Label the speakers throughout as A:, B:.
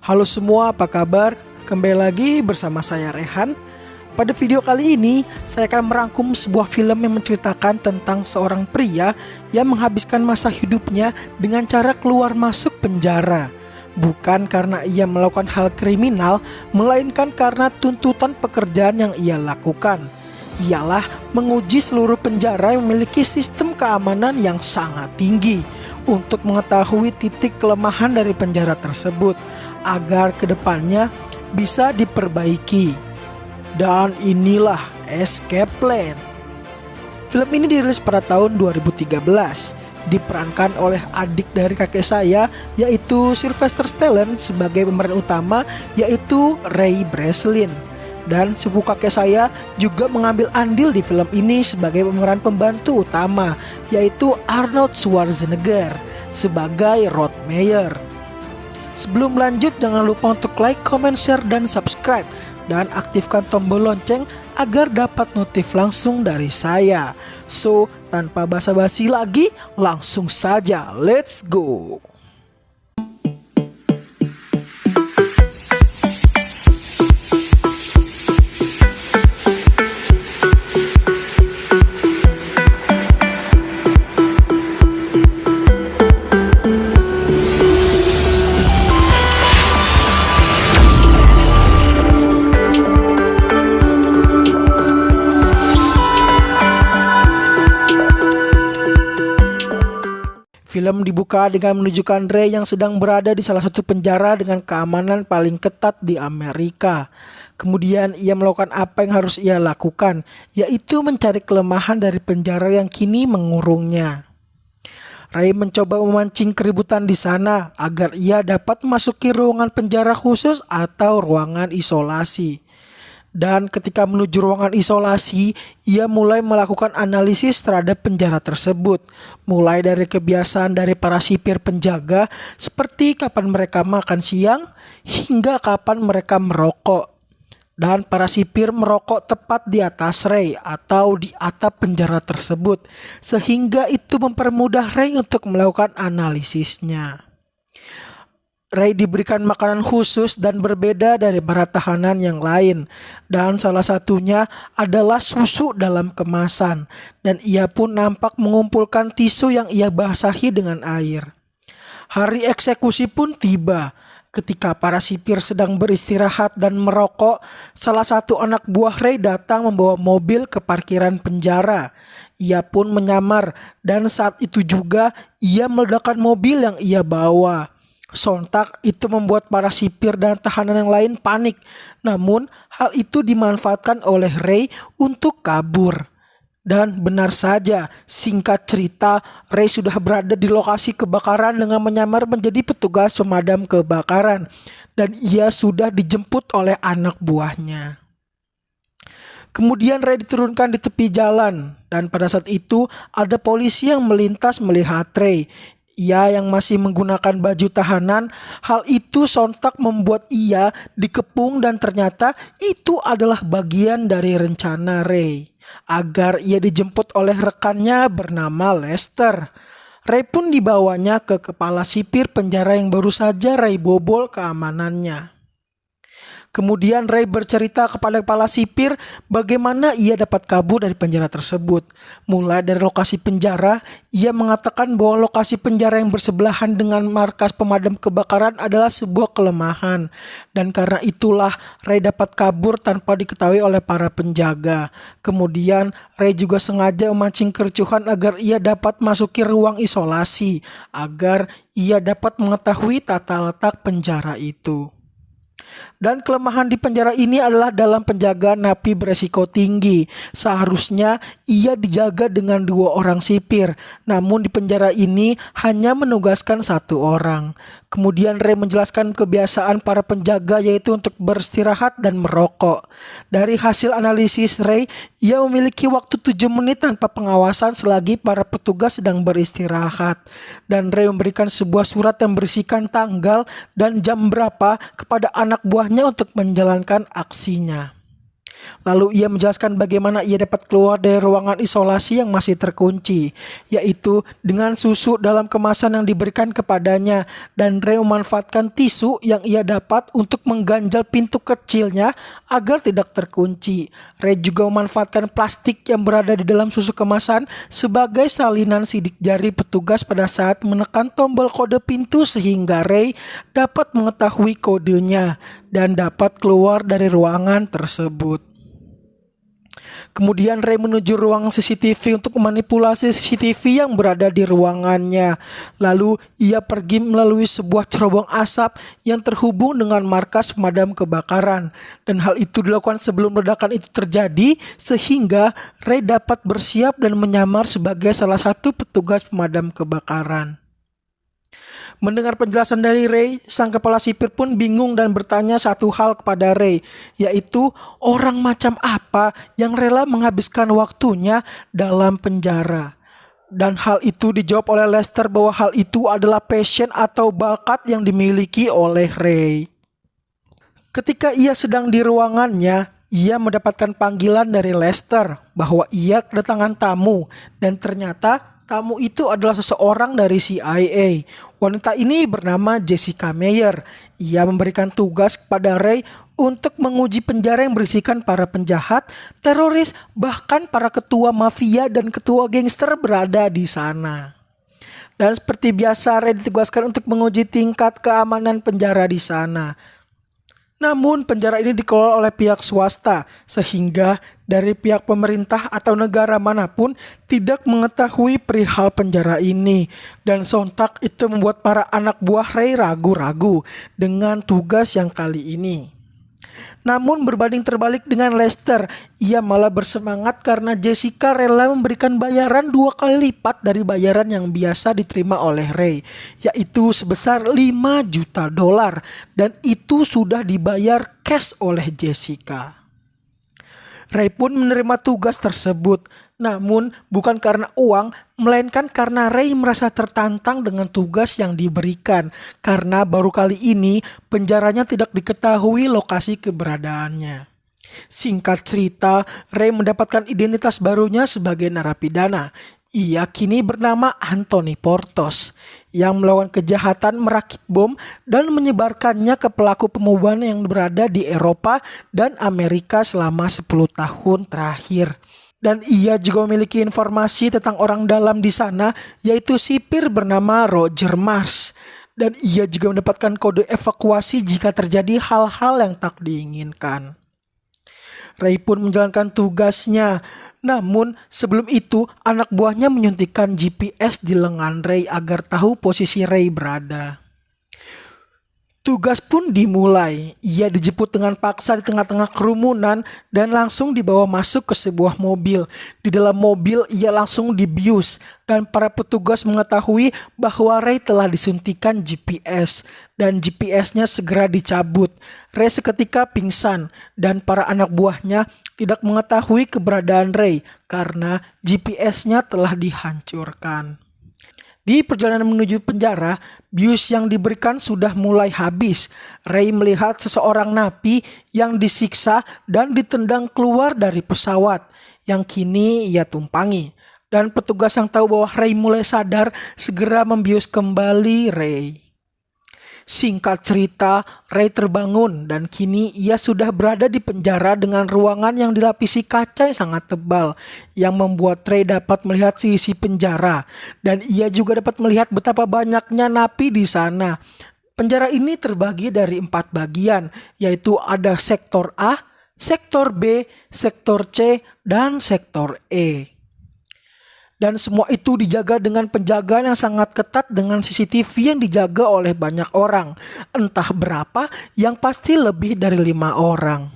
A: Halo semua, apa kabar? Kembali lagi bersama saya Rehan. Pada video kali ini, saya akan merangkum sebuah film yang menceritakan tentang seorang pria yang menghabiskan masa hidupnya dengan cara keluar masuk penjara. Bukan karena ia melakukan hal kriminal, melainkan karena tuntutan pekerjaan yang ia lakukan. Ialah menguji seluruh penjara yang memiliki sistem keamanan yang sangat tinggi untuk mengetahui titik kelemahan dari penjara tersebut agar kedepannya bisa diperbaiki. Dan inilah Escape Plan. Film ini dirilis pada tahun 2013, diperankan oleh adik dari kakek saya, yaitu Sylvester Stallone sebagai pemeran utama, yaitu Ray Breslin. Dan sepupu kakek saya juga mengambil andil di film ini sebagai pemeran pembantu utama, yaitu Arnold Schwarzenegger sebagai Rod Meyer. Sebelum lanjut, jangan lupa untuk like, comment, share, dan subscribe, dan aktifkan tombol lonceng agar dapat notif langsung dari saya. So, tanpa basa-basi lagi, langsung saja, let's go! Film dibuka dengan menunjukkan Ray yang sedang berada di salah satu penjara dengan keamanan paling ketat di Amerika. Kemudian ia melakukan apa yang harus ia lakukan, yaitu mencari kelemahan dari penjara yang kini mengurungnya. Ray mencoba memancing keributan di sana agar ia dapat memasuki ruangan penjara khusus atau ruangan isolasi. Dan ketika menuju ruangan isolasi, ia mulai melakukan analisis terhadap penjara tersebut. Mulai dari kebiasaan dari para sipir penjaga, seperti kapan mereka makan siang, hingga kapan mereka merokok. Dan para sipir merokok tepat di atas Ray atau di atap penjara tersebut, sehingga itu mempermudah Ray untuk melakukan analisisnya. Ray diberikan makanan khusus dan berbeda dari para tahanan yang lain, dan salah satunya adalah susu dalam kemasan, dan ia pun nampak mengumpulkan tisu yang ia basahi dengan air. Hari eksekusi pun tiba. Ketika para sipir sedang beristirahat dan merokok, salah satu anak buah Ray datang membawa mobil ke parkiran penjara. Ia pun menyamar, dan saat itu juga ia meledakkan mobil yang ia bawa. Sontak itu membuat para sipir dan tahanan yang lain panik. Namun hal itu dimanfaatkan oleh Ray untuk kabur. Dan benar saja, singkat cerita, Ray sudah berada di lokasi kebakaran dengan menyamar menjadi petugas pemadam kebakaran. Dan ia sudah dijemput oleh anak buahnya. Kemudian Ray diturunkan di tepi jalan. Dan pada saat itu ada polisi yang melintas melihat Ray. Ia yang masih menggunakan baju tahanan, hal itu sontak membuat ia dikepung dan ternyata itu adalah bagian dari rencana Ray agar ia dijemput oleh rekannya bernama Lester. Ray pun dibawanya ke kepala sipir penjara yang baru saja Ray bobol keamanannya. Kemudian Ray bercerita kepada kepala sipir bagaimana ia dapat kabur dari penjara tersebut. Mulai dari lokasi penjara, ia mengatakan bahwa lokasi penjara yang bersebelahan dengan markas pemadam kebakaran adalah sebuah kelemahan. Dan karena itulah Ray dapat kabur tanpa diketahui oleh para penjaga. Kemudian Ray juga sengaja memancing kericuhan agar ia dapat masuki ruang isolasi, agar ia dapat mengetahui tata letak penjara itu. Dan kelemahan di penjara ini adalah dalam penjagaan napi beresiko tinggi. Seharusnya ia dijaga dengan 2 orang sipir, namun di penjara ini hanya menugaskan 1 orang. Kemudian Ray menjelaskan kebiasaan para penjaga, yaitu untuk beristirahat dan merokok. Dari hasil analisis Ray, ia memiliki waktu 7 menit tanpa pengawasan selagi para petugas sedang beristirahat. Dan Ray memberikan sebuah surat yang berisikan tanggal dan jam berapa kepada anak buahnya untuk menjalankan aksinya. Lalu ia menjelaskan bagaimana ia dapat keluar dari ruangan isolasi yang masih terkunci, yaitu dengan susu dalam kemasan yang diberikan kepadanya, dan Ray memanfaatkan tisu yang ia dapat untuk mengganjal pintu kecilnya agar tidak terkunci. Ray juga memanfaatkan plastik yang berada di dalam susu kemasan sebagai salinan sidik jari petugas pada saat menekan tombol kode pintu sehingga Ray dapat mengetahui kodenya dan dapat keluar dari ruangan tersebut. Kemudian Ray menuju ruang CCTV untuk memanipulasi CCTV yang berada di ruangannya. Lalu ia pergi melalui sebuah cerobong asap yang terhubung dengan markas pemadam kebakaran. Dan hal itu dilakukan sebelum ledakan itu terjadi sehingga Ray dapat bersiap dan menyamar sebagai salah satu petugas pemadam kebakaran. Mendengar penjelasan dari Ray, sang kepala sipir pun bingung dan bertanya satu hal kepada Ray, yaitu orang macam apa yang rela menghabiskan waktunya dalam penjara. Dan hal itu dijawab oleh Lester bahwa hal itu adalah passion atau bakat yang dimiliki oleh Ray. Ketika ia sedang di ruangannya, ia mendapatkan panggilan dari Lester bahwa ia kedatangan tamu, dan ternyata tamu itu adalah seseorang dari CIA. Wanita ini bernama Jessica Meyer. Ia memberikan tugas kepada Ray untuk menguji penjara yang berisikan para penjahat, teroris, bahkan para ketua mafia dan ketua gangster berada di sana. Dan seperti biasa, Ray ditugaskan untuk menguji tingkat keamanan penjara di sana. Namun penjara ini dikelola oleh pihak swasta, sehingga dari pihak pemerintah atau negara manapun tidak mengetahui perihal penjara ini. Dan sontak itu membuat para anak buah Ray ragu-ragu dengan tugas yang kali ini. Namun berbanding terbalik dengan Lester, ia malah bersemangat karena Jessica rela memberikan bayaran 2 kali lipat dari bayaran yang biasa diterima oleh Ray, yaitu sebesar $5 juta, dan itu sudah dibayar cash oleh Jessica. Ray pun menerima tugas tersebut, namun bukan karena uang, melainkan karena Ray merasa tertantang dengan tugas yang diberikan, karena baru kali ini penjaranya tidak diketahui lokasi keberadaannya. Singkat cerita, Ray mendapatkan identitas barunya sebagai narapidana. Ia kini bernama Anthony Portos yang melakukan kejahatan merakit bom dan menyebarkannya ke pelaku pembunuhan yang berada di Eropa dan Amerika selama 10 tahun terakhir. Dan ia juga memiliki informasi tentang orang dalam di sana, yaitu sipir bernama Roger Mars. Dan ia juga mendapatkan kode evakuasi jika terjadi hal-hal yang tak diinginkan. Ray pun menjalankan tugasnya. Namun sebelum itu anak buahnya menyuntikkan GPS di lengan Ray agar tahu posisi Ray berada. Tugas pun dimulai. Ia dijemput dengan paksa di tengah-tengah kerumunan dan langsung dibawa masuk ke sebuah mobil. Di dalam mobil ia langsung dibius dan para petugas mengetahui bahwa Ray telah disuntikan GPS dan GPS-nya segera dicabut. Ray seketika pingsan dan para anak buahnya tidak mengetahui keberadaan Ray karena GPS-nya telah dihancurkan. Di perjalanan menuju penjara, bius yang diberikan sudah mulai habis. Ray melihat seseorang napi yang disiksa dan ditendang keluar dari pesawat yang kini ia tumpangi. Dan petugas yang tahu bahwa Ray mulai sadar segera membius kembali Ray. Singkat cerita, Ray terbangun dan kini ia sudah berada di penjara dengan ruangan yang dilapisi kaca yang sangat tebal yang membuat Ray dapat melihat sisi penjara dan ia juga dapat melihat betapa banyaknya napi di sana. Penjara ini terbagi dari 4 bagian, yaitu ada sektor A, sektor B, sektor C, dan sektor E. Dan semua itu dijaga dengan penjagaan yang sangat ketat dengan CCTV yang dijaga oleh banyak orang. Entah berapa, yang pasti lebih dari 5 orang.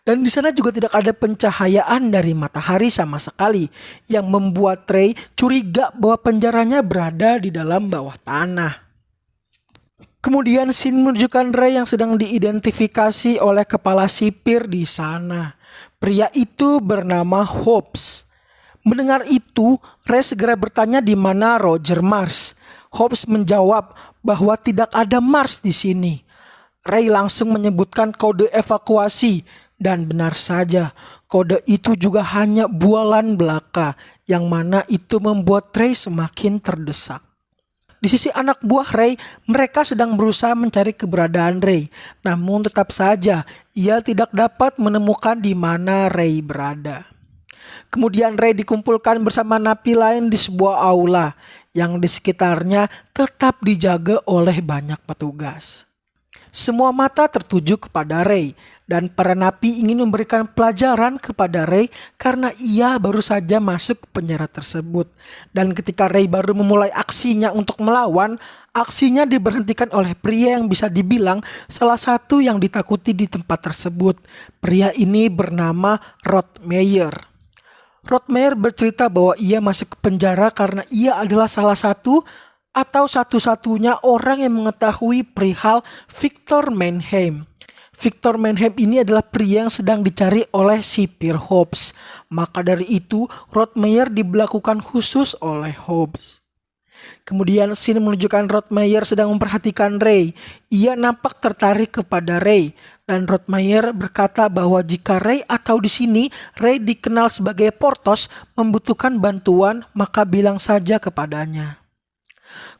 A: Dan di sana juga tidak ada pencahayaan dari matahari sama sekali, yang membuat Ray curiga bahwa penjaranya berada di dalam bawah tanah. Kemudian scene menunjukkan Ray yang sedang diidentifikasi oleh kepala sipir di sana. Pria itu bernama Hobbs. Mendengar itu, Ray segera bertanya di mana Roger Mars. Hobbs menjawab bahwa tidak ada Mars di sini. Ray langsung menyebutkan kode evakuasi Dan benar saja, kode itu juga hanya bualan belaka, yang mana itu membuat Ray semakin terdesak. Di sisi anak buah Ray, mereka sedang berusaha mencari keberadaan Ray. Namun tetap saja, ia tidak dapat menemukan di mana Ray berada. Kemudian Ray dikumpulkan bersama napi lain di sebuah aula, yang di sekitarnya tetap dijaga oleh banyak petugas. Semua mata tertuju kepada Ray, dan para napi ingin memberikan pelajaran kepada Ray karena ia baru saja masuk ke penjara tersebut. Dan ketika Ray baru memulai aksinya untuk melawan, aksinya diberhentikan oleh pria yang bisa dibilang salah satu yang ditakuti di tempat tersebut. Pria ini bernama Rod Meyer. Rod Meyer bercerita bahwa ia masuk ke penjara karena ia adalah salah satu atau satu-satunya orang yang mengetahui perihal Victor Mannheim. Victor Mannheim ini adalah pria yang sedang dicari oleh sipir Hobbs. Maka dari itu, Rod Meyer diberlakukan khusus oleh Hobbs. Kemudian scene menunjukkan Rod Meyer sedang memperhatikan Ray. Ia nampak tertarik kepada Ray. Dan Rod Meyer berkata bahwa jika Ray atau di sini Ray dikenal sebagai Portos membutuhkan bantuan, maka bilang saja kepadanya.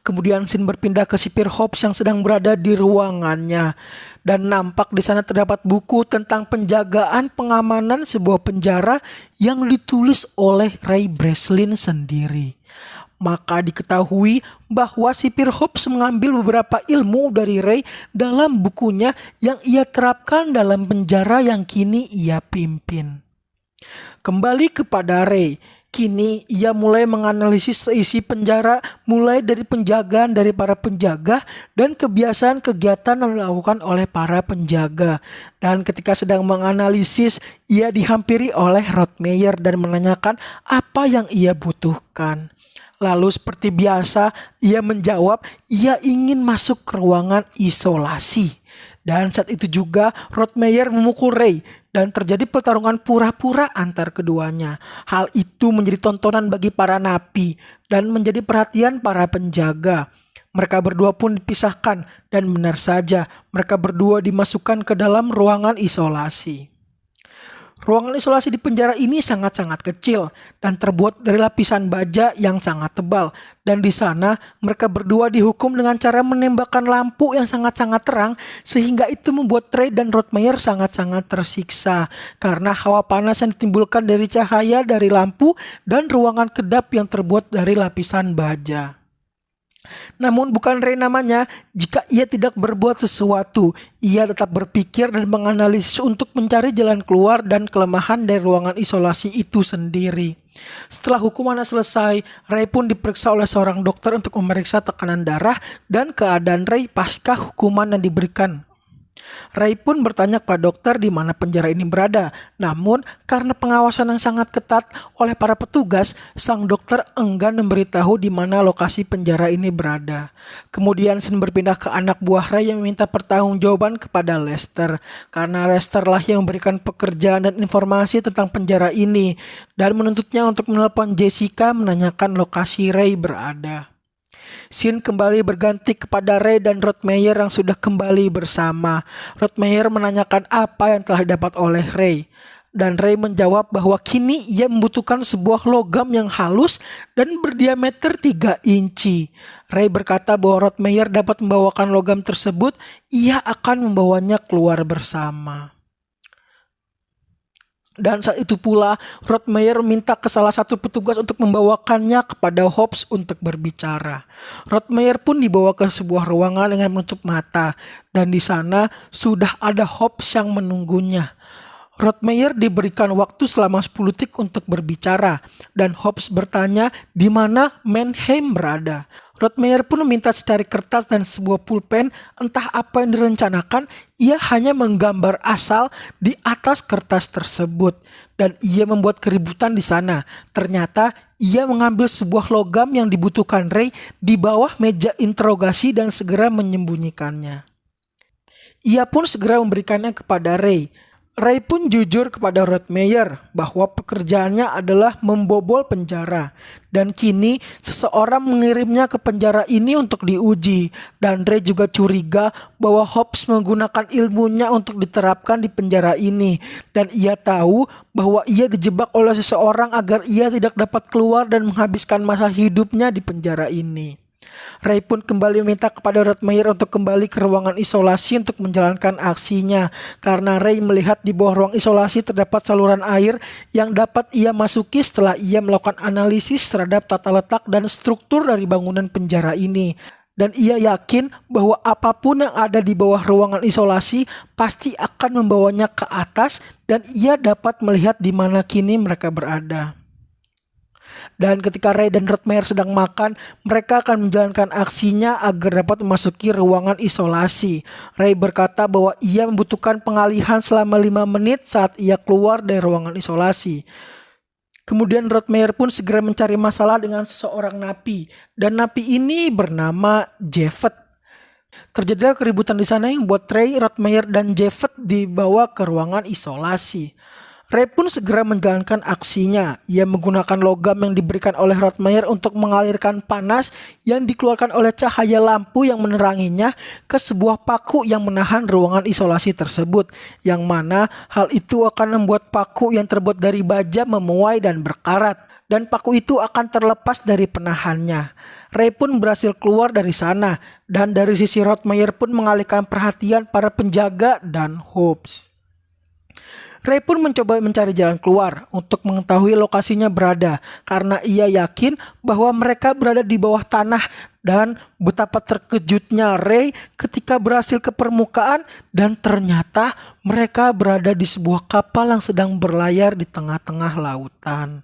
A: Kemudian scene berpindah ke sipir Hobbs yang sedang berada di ruangannya. Dan nampak di sana terdapat buku tentang penjagaan pengamanan sebuah penjara yang ditulis oleh Ray Breslin sendiri. Maka diketahui bahwa sipir Hobbs mengambil beberapa ilmu dari Ray dalam bukunya yang ia terapkan dalam penjara yang kini ia pimpin. Kembali kepada Ray. Kini ia mulai menganalisis seisi penjara mulai dari penjagaan dari para penjaga dan kebiasaan kegiatan yang dilakukan oleh para penjaga. Dan ketika sedang menganalisis, ia dihampiri oleh Rod Meyer dan menanyakan apa yang ia butuhkan. Lalu seperti biasa ia menjawab ia ingin masuk ke ruangan isolasi. Dan saat itu juga Rod Meyer memukul Ray dan terjadi pertarungan pura-pura antar keduanya. Hal itu menjadi tontonan bagi para napi dan menjadi perhatian para penjaga. Mereka berdua pun dipisahkan dan benar saja mereka berdua dimasukkan ke dalam ruangan isolasi. Ruangan isolasi di penjara ini sangat-sangat kecil dan terbuat dari lapisan baja yang sangat tebal. Dan di sana mereka berdua dihukum dengan cara menembakkan lampu yang sangat-sangat terang sehingga itu membuat Ray dan Rod Meyer sangat-sangat tersiksa karena hawa panas yang ditimbulkan dari cahaya dari lampu dan ruangan kedap yang terbuat dari lapisan baja. Namun bukan Ray namanya, jika ia tidak berbuat sesuatu, ia tetap berpikir dan menganalisis untuk mencari jalan keluar dan kelemahan dari ruangan isolasi itu sendiri. Setelah hukumannya selesai, Ray pun diperiksa oleh seorang dokter untuk memeriksa tekanan darah dan keadaan Ray pasca hukuman yang diberikan. Ray pun bertanya kepada dokter di mana penjara ini berada. Namun karena pengawasan yang sangat ketat oleh para petugas, sang dokter enggan memberitahu di mana lokasi penjara ini berada. Kemudian scene berpindah ke anak buah Ray yang meminta pertanggungjawaban kepada Lester. Karena Lester lah yang memberikan pekerjaan dan informasi tentang penjara ini dan menuntutnya untuk menelpon Jessica menanyakan lokasi Ray berada. Scene kembali berganti kepada Ray dan Rod Meyer yang sudah kembali bersama. Rod Meyer menanyakan apa yang telah didapat oleh Ray. Dan Ray menjawab bahwa kini ia membutuhkan sebuah logam yang halus dan berdiameter 3 inci. Ray berkata bahwa Rod Meyer dapat membawakan logam tersebut, ia akan membawanya keluar bersama. Dan saat itu pula Rod Meyer minta ke salah satu petugas untuk membawakannya kepada Hobbs untuk berbicara. Rod Meyer pun dibawa ke sebuah ruangan dengan menutup mata dan di sana sudah ada Hobbs yang menunggunya. Rod Meyer diberikan waktu selama 10 detik untuk berbicara dan Hobbs bertanya di mana Mannheim berada. Rod Meyer pun meminta secari kertas dan sebuah pulpen, entah apa yang direncanakan, ia hanya menggambar asal di atas kertas tersebut dan ia membuat keributan di sana. Ternyata ia mengambil sebuah logam yang dibutuhkan Ray di bawah meja interogasi dan segera menyembunyikannya. Ia pun segera memberikannya kepada Ray. Ray pun jujur kepada Rottmeyer bahwa pekerjaannya adalah membobol penjara. Dan kini seseorang mengirimnya ke penjara ini untuk diuji. Dan Ray juga curiga bahwa Hobbs menggunakan ilmunya untuk diterapkan di penjara ini. Dan ia tahu bahwa ia dijebak oleh seseorang agar ia tidak dapat keluar dan menghabiskan masa hidupnya di penjara ini. Ray pun kembali meminta kepada Rottmeyer untuk kembali ke ruangan isolasi untuk menjalankan aksinya, karena Ray melihat di bawah ruang isolasi terdapat saluran air yang dapat ia masuki setelah ia melakukan analisis terhadap tata letak dan struktur dari bangunan penjara ini. Dan ia yakin bahwa apapun yang ada di bawah ruangan isolasi pasti akan membawanya ke atas, dan ia dapat melihat di mana kini mereka berada. Dan ketika Ray dan Rottmeyer sedang makan, mereka akan menjalankan aksinya agar dapat memasuki ruangan isolasi. Ray berkata bahwa ia membutuhkan pengalihan selama 5 menit saat ia keluar dari ruangan isolasi. Kemudian Rottmeyer pun segera mencari masalah dengan seseorang napi, dan napi ini bernama Javed. Terjadilah keributan di sana yang membuat Ray, Rottmeyer, dan Javed dibawa ke ruangan isolasi. Ray pun segera menjalankan aksinya. Ia menggunakan logam yang diberikan oleh Rottmeyer untuk mengalirkan panas yang dikeluarkan oleh cahaya lampu yang meneranginya ke sebuah paku yang menahan ruangan isolasi tersebut. Yang mana hal itu akan membuat paku yang terbuat dari baja memuai dan berkarat. Dan paku itu akan terlepas dari penahannya. Ray pun berhasil keluar dari sana. Dan dari sisi Rottmeyer pun mengalihkan perhatian para penjaga dan Hobbs. Ray pun mencoba mencari jalan keluar untuk mengetahui lokasinya berada, karena ia yakin bahwa mereka berada di bawah tanah. Dan betapa terkejutnya Ray ketika berhasil ke permukaan dan ternyata mereka berada di sebuah kapal yang sedang berlayar di tengah-tengah lautan.